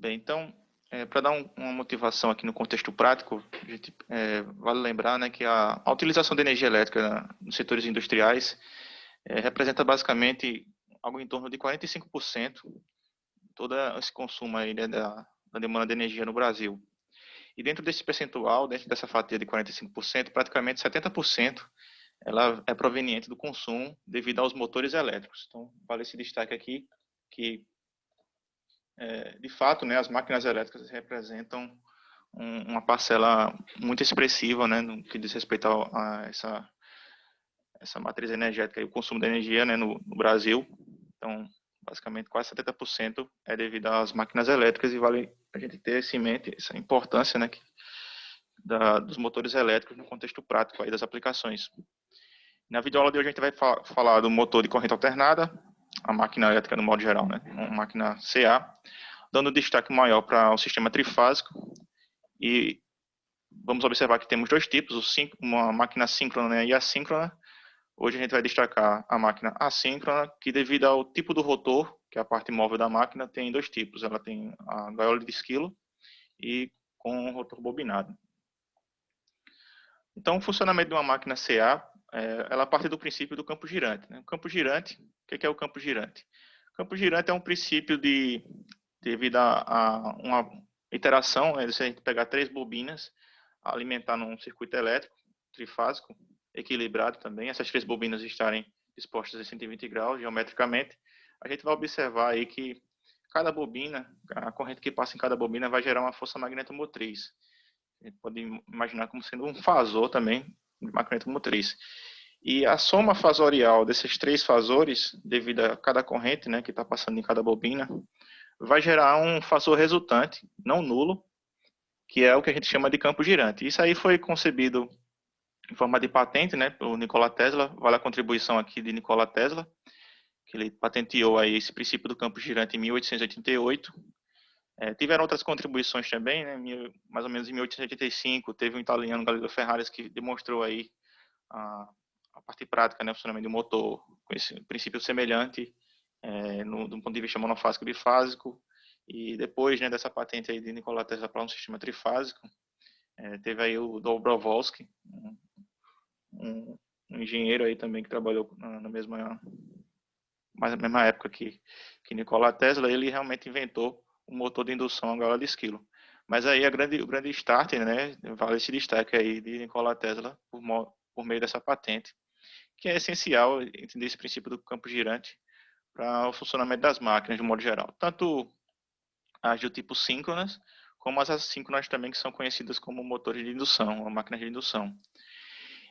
Bem, então, para dar uma motivação aqui no contexto prático, vale lembrar, né, que a utilização de energia elétrica nos setores industriais representa basicamente algo em torno de 45% de todo esse consumo aí, né, da demanda de energia no Brasil. E dentro desse percentual, dentro dessa fatia de 45%, praticamente 70% ela é proveniente do consumo devido aos motores elétricos. Então, vale esse destaque aqui, que de fato, né, as máquinas elétricas representam uma parcela muito expressiva, né, no que diz respeito a essa matriz energética e o consumo de energia, né, no Brasil. Então, basicamente, quase 70% é devido às máquinas elétricas, e vale a gente ter isso em mente, essa importância, né, dos motores elétricos no contexto prático aí das aplicações. Na videoaula de hoje a gente vai falar do motor de corrente alternada, a máquina elétrica no modo geral, né, uma máquina CA, dando destaque maior para o sistema trifásico. E vamos observar que temos dois tipos, uma máquina síncrona, né, e assíncrona. Hoje a gente vai destacar a máquina assíncrona, que devido ao tipo do rotor, que é a parte móvel da máquina, tem dois tipos. Ela tem a gaiola de esquilo e com um rotor bobinado. Então, o funcionamento de uma máquina CA, ela parte do princípio do campo girante, né? O campo girante, o que é o campo girante? O campo girante é um princípio devido a uma iteração, se a gente pegar 3 bobinas, alimentar num circuito elétrico trifásico, equilibrado também, essas 3 bobinas estarem dispostas a 120 graus geometricamente, a gente vai observar aí que cada bobina, a corrente que passa em cada bobina vai gerar uma força magnetomotriz. A gente pode imaginar como sendo um fasor também de magnetomotriz. E a soma fasorial desses 3 fasores, devido a cada corrente, né, que está passando em cada bobina, vai gerar um fasor resultante, não nulo, que é o que a gente chama de campo girante. Isso aí foi concebido em forma de patente, né, pelo Nikola Tesla. Vale a contribuição aqui de Nikola Tesla, que ele patenteou aí esse princípio do campo girante em 1888. Tiveram outras contribuições também, né, mais ou menos em 1885, teve um italiano, Galileo Ferraris, que demonstrou aí a parte prática, né, o funcionamento do motor com esse princípio semelhante, do ponto de vista monofásico e bifásico. E depois, né, dessa patente aí de Nikola Tesla para um sistema trifásico, teve aí o Dobrovolsky, um engenheiro aí também que trabalhou na mesma época que Nikola Tesla. Ele realmente inventou o motor de indução a gaiola de esquilo. Mas aí o grande start, né, vale esse destaque aí de Nikola Tesla por meio dessa patente, que é essencial entender esse princípio do campo girante para o funcionamento das máquinas de modo geral. Tanto as do tipo síncronas, como as assíncronas também, que são conhecidas como motores de indução, ou máquinas de indução.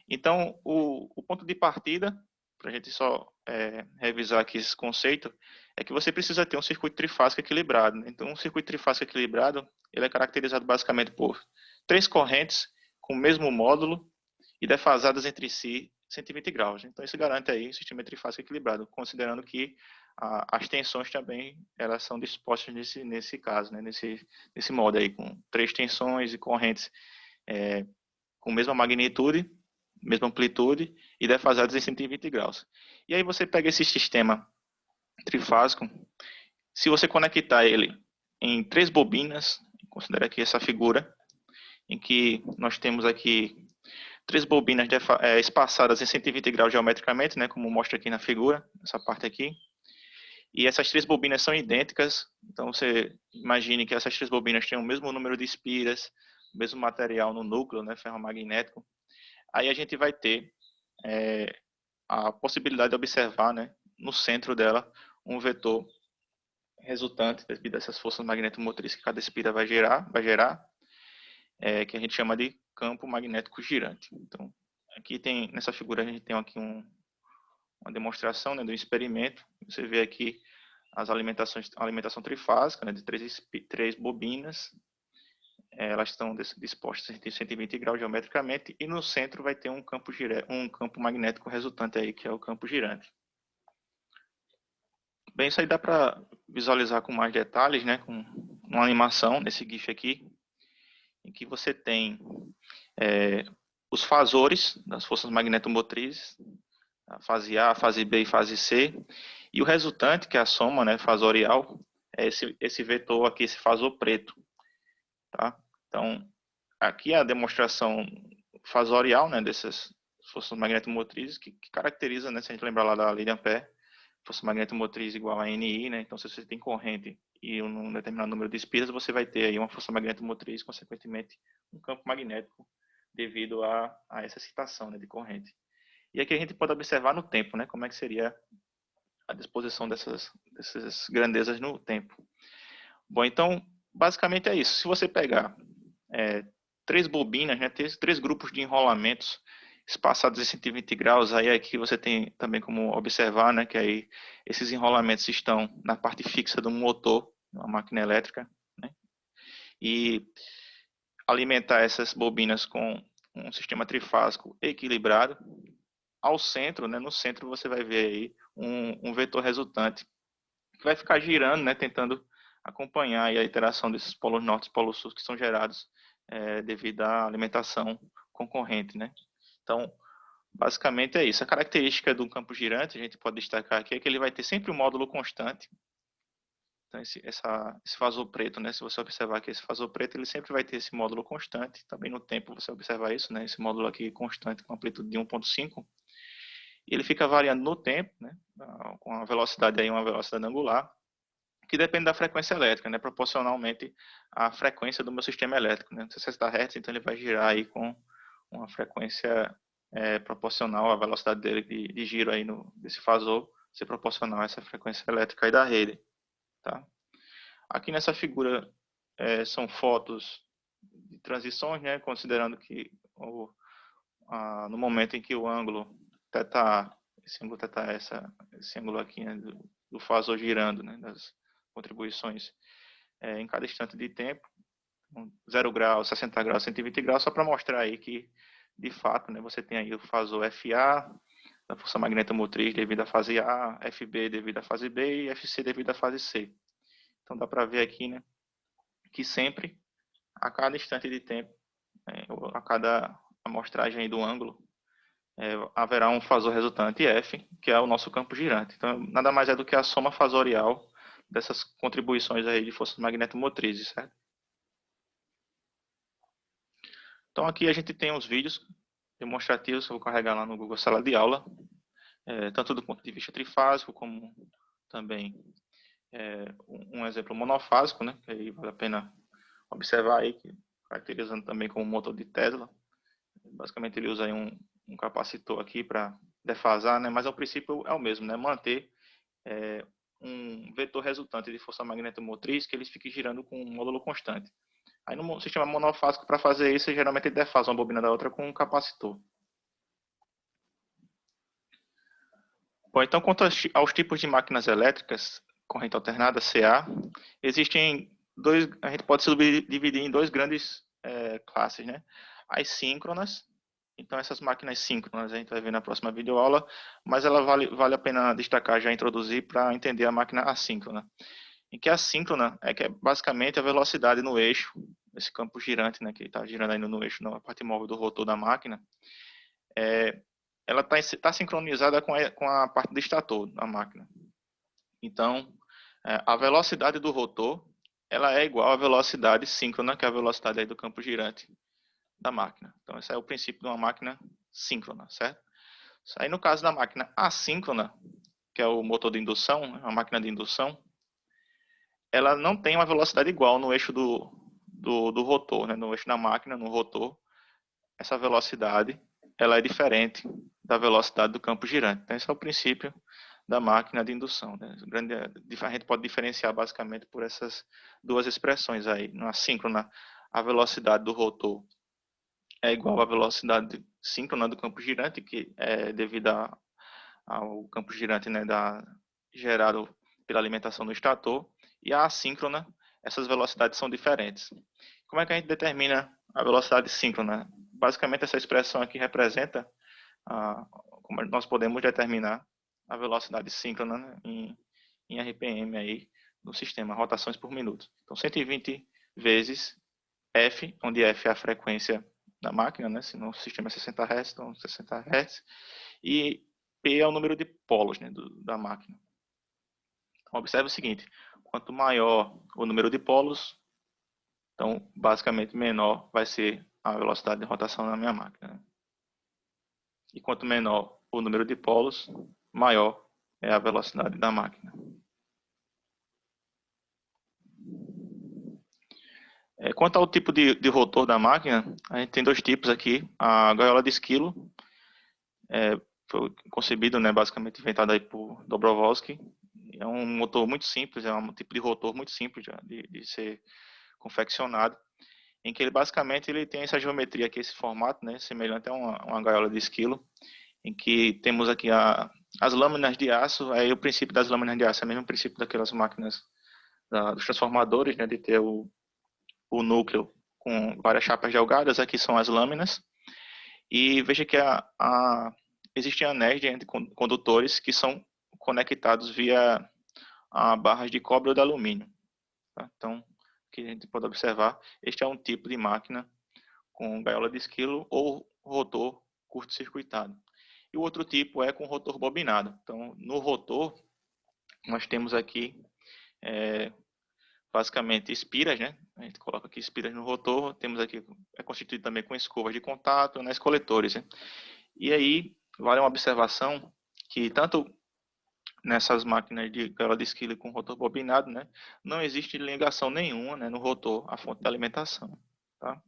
Então, o ponto de partida, para a gente só revisar aqui esse conceito, é que você precisa ter um circuito trifásico equilibrado. Né? Então, um circuito trifásico equilibrado, ele é caracterizado basicamente por 3 correntes com o mesmo módulo e defasadas entre si 120 graus. Então, isso garante aí um sistema trifásico equilibrado, considerando que as tensões também elas são dispostas nesse caso, né? nesse modo aí, com 3 tensões e correntes com mesma magnitude, mesma amplitude e defasadas em 120 graus. E aí você pega esse sistema trifásico, se você conectar ele em 3 bobinas, considera aqui essa figura, em que nós temos aqui 3 bobinas espaçadas em 120 graus geometricamente, né, como mostra aqui na figura, essa parte aqui. E essas 3 bobinas são idênticas, então você imagine que essas 3 bobinas têm o mesmo número de espiras, o mesmo material no núcleo, né, ferromagnético. Aí a gente vai ter a possibilidade de observar, né, no centro dela, um vetor resultante devido a essas forças magnetomotrizes que cada espira vai gerar, que a gente chama de campo magnético girante. Então, aqui nessa figura a gente tem aqui uma demonstração, né, do experimento. Você vê aqui a alimentação trifásica, né, de 3 bobinas. Elas estão dispostas em 120 graus geometricamente, e no centro vai ter um campo magnético resultante aí, que é o campo girante. Bem, isso aí dá para visualizar com mais detalhes, né, com uma animação nesse GIF aqui, em que você tem os fasores das forças magnetomotrizes, a fase A, a fase B e a fase C, e o resultante, que é a soma, né, fasorial, é esse vetor aqui, esse fasor preto. Tá? Então, aqui é a demonstração fasorial, né, dessas forças magnetomotrizes, que caracteriza, né, se a gente lembrar lá da lei de Ampère, força magnetomotriz igual a NI, né? Então, se você tem corrente e um determinado número de espiras, você vai ter aí uma força magnetomotriz, consequentemente, um campo magnético devido a essa excitação, né, de corrente. E aqui a gente pode observar no tempo, né, como é que seria a disposição dessas grandezas no tempo. Bom, então, basicamente é isso. Se você pegar três bobinas, né, três grupos de enrolamentos espaçados em 120 graus, aí aqui você tem também como observar, né, que aí esses enrolamentos estão na parte fixa do motor, uma máquina elétrica, né, e alimentar essas bobinas com um sistema trifásico equilibrado. Ao centro, né, no centro você vai ver aí um vetor resultante que vai ficar girando, né, tentando acompanhar aí a interação desses polos norte e polos sul que são gerados devido à alimentação concorrente, né? Então, basicamente é isso. A característica do campo girante, a gente pode destacar aqui, é que ele vai ter sempre um módulo constante. Então, esse fasor preto, né? Se você observar aqui esse fasor preto, ele sempre vai ter esse módulo constante. Também no tempo você observar isso, né? Esse módulo aqui constante com amplitude de 1,5. E ele fica variando no tempo, né? Com a velocidade aí, uma velocidade angular, que depende da frequência elétrica, né? Proporcionalmente à frequência do meu sistema elétrico, né? 60 Hz, então ele vai girar aí com uma frequência proporcional à velocidade dele de giro aí desse fasor, ser proporcional a essa frequência elétrica aí da rede, tá? Aqui nessa figura são fotos de transições, né? Considerando que no momento em que o ângulo θ, esse ângulo θ, esse ângulo aqui, né, do fasor girando, né, das contribuições em cada instante de tempo, 0 graus, 60 graus, 120 graus, só para mostrar aí que, de fato, né, você tem aí o fasor FA, da força magnetomotriz devido à fase A, FB devido à fase B e FC devido à fase C. Então dá para ver aqui, né, que sempre, a cada instante de tempo, a cada amostragem aí do ângulo, haverá um fasor resultante F, que é o nosso campo girante. Então, nada mais é do que a soma fasorial dessas contribuições aí de forças magnetomotrizes, certo? Então, aqui a gente tem os vídeos demonstrativos que eu vou carregar lá no Google Sala de Aula, tanto do ponto de vista trifásico, como também um exemplo monofásico, né, que aí vale a pena observar aí, caracterizando também como motor de Tesla. Basicamente ele usa aí um capacitor aqui para defasar, né, mas o princípio é o mesmo, né, manter um vetor resultante de força magnetomotriz que ele fique girando com um módulo constante. Aí no sistema monofásico, para fazer isso, geralmente ele defasa uma bobina da outra com um capacitor. Bom, então quanto aos tipos de máquinas elétricas, corrente alternada, CA, existem a gente pode subdividir em dois grandes classes, né? As síncronas. Então, essas máquinas síncronas a gente vai ver na próxima videoaula, mas ela vale a pena destacar, já introduzir, para entender a máquina assíncrona. Em que a síncrona que é basicamente a velocidade no eixo, esse campo girante, né, que está girando ainda no eixo, na parte móvel do rotor da máquina, ela está sincronizada com a parte do estator da máquina. Então, a velocidade do rotor ela é igual à velocidade síncrona, que é a velocidade aí do campo girante da máquina. Então, esse é o princípio de uma máquina síncrona, certo? Aí, no caso da máquina assíncrona, que é o motor de indução, a máquina de indução, ela não tem uma velocidade igual no eixo do rotor, né? No eixo da máquina, no rotor. Essa velocidade ela é diferente da velocidade do campo girante. Então, esse é o princípio da máquina de indução, né? A gente pode diferenciar basicamente por essas duas expressões aí. Na síncrona, a velocidade do rotor é igual à velocidade síncrona do campo girante, que é devido ao campo girante, né, gerado pela alimentação do estator, e a assíncrona, essas velocidades são diferentes. Como é que a gente determina a velocidade síncrona? Basicamente, essa expressão aqui representa como nós podemos determinar a velocidade síncrona, né, em RPM aí no sistema, rotações por minuto. Então, 120 vezes F, onde F é a frequência da máquina, né? Se no sistema é 60 Hz, então 60 Hz. E P é o número de polos, né, da máquina. Então, observe o seguinte, quanto maior o número de polos, então basicamente menor vai ser a velocidade de rotação da minha máquina. E quanto menor o número de polos, maior é a velocidade da máquina. Quanto ao tipo de rotor da máquina, a gente tem dois tipos aqui. A gaiola de esquilo, foi concebido, né, basicamente inventado aí por Dobrovolsky. É um motor muito simples, é um tipo de rotor muito simples de ser confeccionado, em que ele basicamente ele tem essa geometria aqui, esse formato, né, semelhante a uma gaiola de esquilo, em que temos aqui as lâminas de aço. Aí o princípio das lâminas de aço é o mesmo princípio daquelas máquinas dos transformadores, né, de ter o núcleo com várias chapas delgadas. Aqui são as lâminas. E veja que existem anéis entre condutores que são conectados via barras de cobre ou de alumínio. Tá? Então, aqui a gente pode observar, este é um tipo de máquina com gaiola de esquilo ou rotor curto-circuitado. E o outro tipo é com rotor bobinado. Então, no rotor, nós temos aqui basicamente espiras, né? A gente coloca aqui espiras no rotor, temos aqui, é constituído também com escovas de contato, anéis coletores, né? E aí, vale uma observação que tanto nessas máquinas de gaiola de esquilo com rotor bobinado, né, não existe ligação nenhuma, né, no rotor à fonte de alimentação, tá?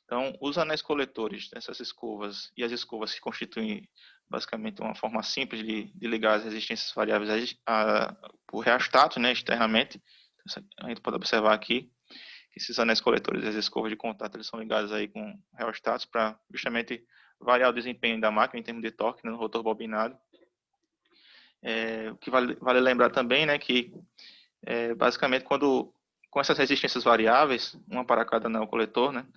Então, os anéis coletores dessas escovas e as escovas que constituem basicamente uma forma simples de ligar as resistências variáveis por reostato, né, externamente. A gente pode observar aqui que esses anéis coletores e as escovas de contato eles são ligados aí com reostatos para justamente variar o desempenho da máquina em termos de torque, né, no rotor bobinado. O que vale lembrar também, né, que basicamente quando com essas resistências variáveis, uma para cada anel coletor, né,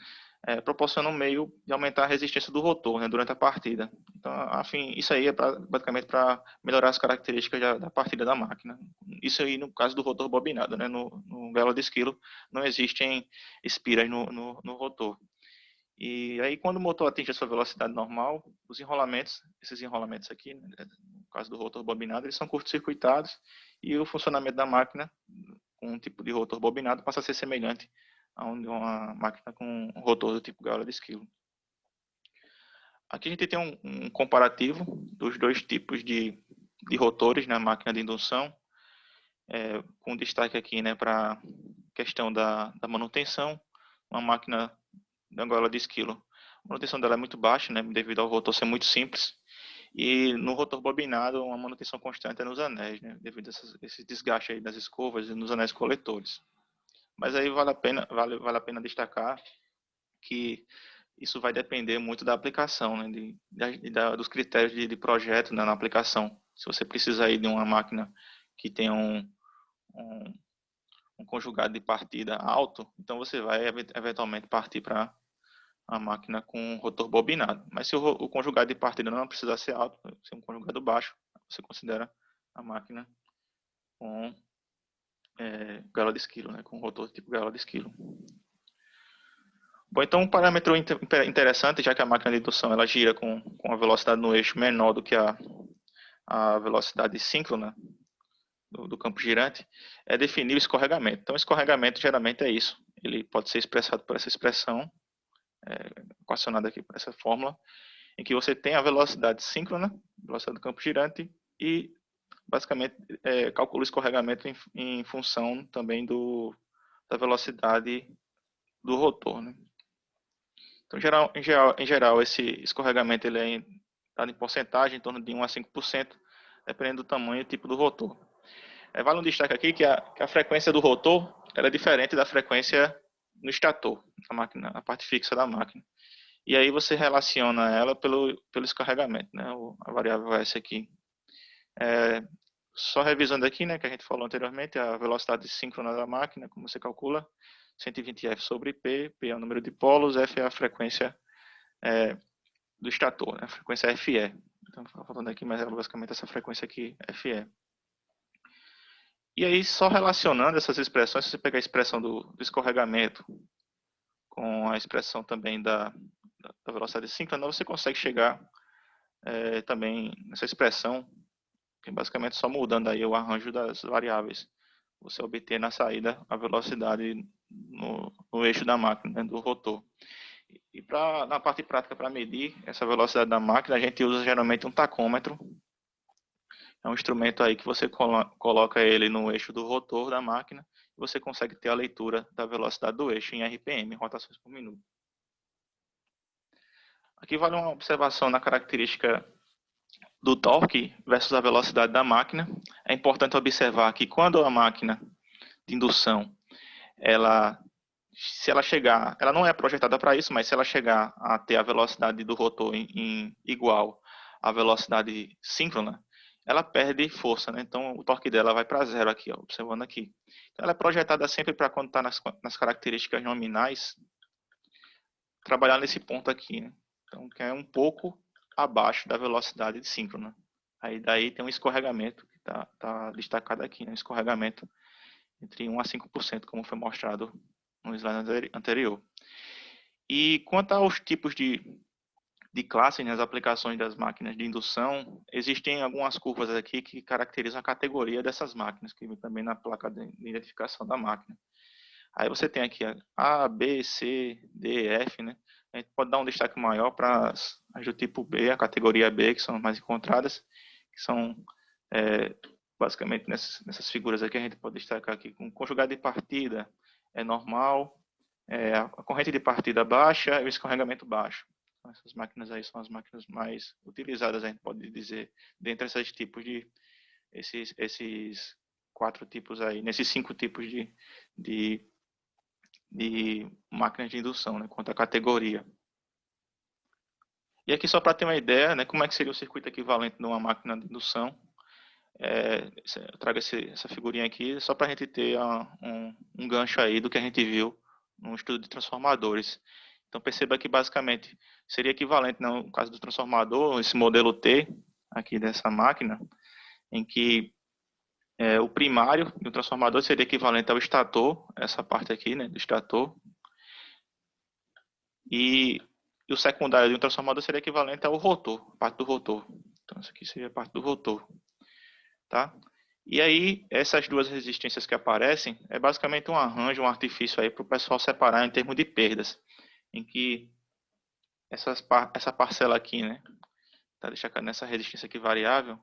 proporciona um meio de aumentar a resistência do rotor, né, durante a partida. Então, afim, isso aí é basicamente para melhorar as características da partida da máquina. Isso aí no caso do rotor bobinado, né, no gaiola de esquilo não existem espiras no rotor. E aí, quando o motor atinge a sua velocidade normal, esses enrolamentos aqui, né, no caso do rotor bobinado, eles são curto-circuitados e o funcionamento da máquina com um tipo de rotor bobinado passa a ser semelhante a uma máquina com um rotor do tipo gaiola de esquilo. Aqui a gente tem um comparativo dos dois tipos de rotores na máquina de indução, com destaque aqui, né, para a questão da manutenção. Uma máquina da gaiola de esquilo, a manutenção dela é muito baixa, né, devido ao rotor ser muito simples. E no rotor bobinado, uma manutenção constante é nos anéis, né, devido a esse desgaste aí das escovas e nos anéis coletores. Mas aí vale a pena destacar que isso vai depender muito da aplicação, né, dos critérios de projeto, né, na aplicação. Se você precisa aí de uma máquina que tenha um conjugado de partida alto, então você vai eventualmente partir para a máquina com rotor bobinado. Mas se o conjugado de partida não precisar ser alto, ser um conjugado baixo, você considera a máquina com gaiola de esquilo, né, com rotor tipo gaiola de esquilo. Bom, então um parâmetro interessante, já que a máquina de indução ela gira com a velocidade no eixo menor do que a velocidade síncrona do campo girante, é definir o escorregamento. Então, o escorregamento geralmente é isso. Ele pode ser expressado por essa expressão, equacionada aqui por essa fórmula, em que você tem a velocidade síncrona, velocidade do campo girante, e basicamente calcula o escorregamento em função também da velocidade do rotor, né? Então, em geral, esse escorregamento ele é dado em porcentagem, em torno de 1 a 5%, dependendo do tamanho e tipo do rotor. Vale um destaque aqui que a frequência do rotor ela é diferente da frequência no estator, a parte fixa da máquina. E aí você relaciona ela pelo escorregamento, né? A variável S aqui. Só revisando aqui, né, que a gente falou anteriormente, a velocidade síncrona da máquina, como você calcula, 120F sobre P, P é o número de polos, F é a frequência do estator, né, a frequência FE. Então, falando aqui, mas é basicamente essa frequência aqui, FE. E aí, só relacionando essas expressões, se você pegar a expressão do escorregamento com a expressão também da velocidade síncrona, você consegue chegar também nessa expressão, que basicamente só mudando aí o arranjo das variáveis você obter na saída a velocidade no eixo da máquina, né, do rotor. E na parte prática, para medir essa velocidade da máquina, a gente usa geralmente um tacômetro. É um instrumento aí que você coloca ele no eixo do rotor da máquina e você consegue ter a leitura da velocidade do eixo em RPM, rotações por minuto. Aqui vale uma observação na característica do torque versus a velocidade da máquina. É importante observar que quando a máquina de indução, se ela chegar, ela não é projetada para isso, mas se ela chegar a ter a velocidade do rotor igual à velocidade síncrona, ela perde força, né? Então o torque dela vai para zero aqui, ó, observando aqui. Então, ela é projetada sempre para quando está nas características nominais, trabalhar nesse ponto aqui, né? Então, que é um pouco abaixo da velocidade de síncrona. Aí daí tem um escorregamento que tá destacado aqui, né? Um escorregamento entre 1 a 5%, como foi mostrado no slide anterior. E quanto aos tipos de classes nas aplicações das máquinas de indução, existem algumas curvas aqui que caracterizam a categoria dessas máquinas, que vem também na placa de identificação da máquina. Aí você tem aqui A, B, C, D, F, né? A gente pode dar um destaque maior para as do tipo B, a categoria B, que são as mais encontradas, que são basicamente nessas figuras aqui a gente pode destacar aqui com conjugado de partida é normal, a corrente de partida baixa e o escorregamento baixo. Então, essas máquinas aí são as máquinas mais utilizadas, a gente pode dizer, dentre esses tipos esses 4 tipos aí, nesses 5 tipos de máquinas de indução, né, quanto à categoria. E aqui só para ter uma ideia, né, como é que seria o circuito equivalente de uma máquina de indução. Eu trago essa figurinha aqui só para a gente ter um gancho aí do que a gente viu no estudo de transformadores. Então perceba que basicamente seria equivalente, no caso do transformador, esse modelo T aqui dessa máquina, em que o primário do transformador seria equivalente ao estator, essa parte aqui, né, do estator, e o secundário de um transformador seria equivalente ao rotor, parte do rotor. Então isso aqui seria a parte do rotor, tá? E aí, essas duas resistências que aparecem, é basicamente um arranjo, um artifício aí para o pessoal separar em termos de perdas, em que essa parcela aqui, né, tá deixando nessa resistência aqui variável,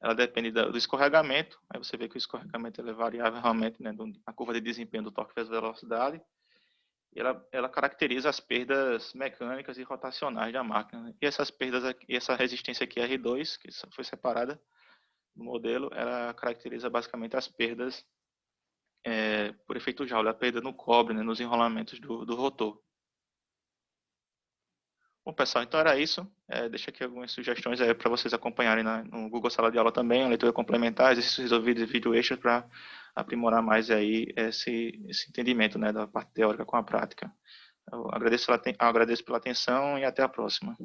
ela depende do escorregamento, aí você vê que o escorregamento é variável realmente, né, a curva de desempenho do torque vezes velocidade, e ela caracteriza as perdas mecânicas e rotacionais da máquina, né? E essas perdas aqui, essa resistência aqui R2, que foi separada no modelo, ela caracteriza basicamente as perdas por efeito Joule, a perda no cobre, né, nos enrolamentos do rotor. Bom, pessoal, então era isso. Deixa aqui algumas sugestões para vocês acompanharem no Google Sala de Aula também, a leitura complementar, exercícios resolvidos e vídeo extras para aprimorar mais aí esse entendimento, né, da parte teórica com a prática. Eu agradeço pela atenção e até a próxima.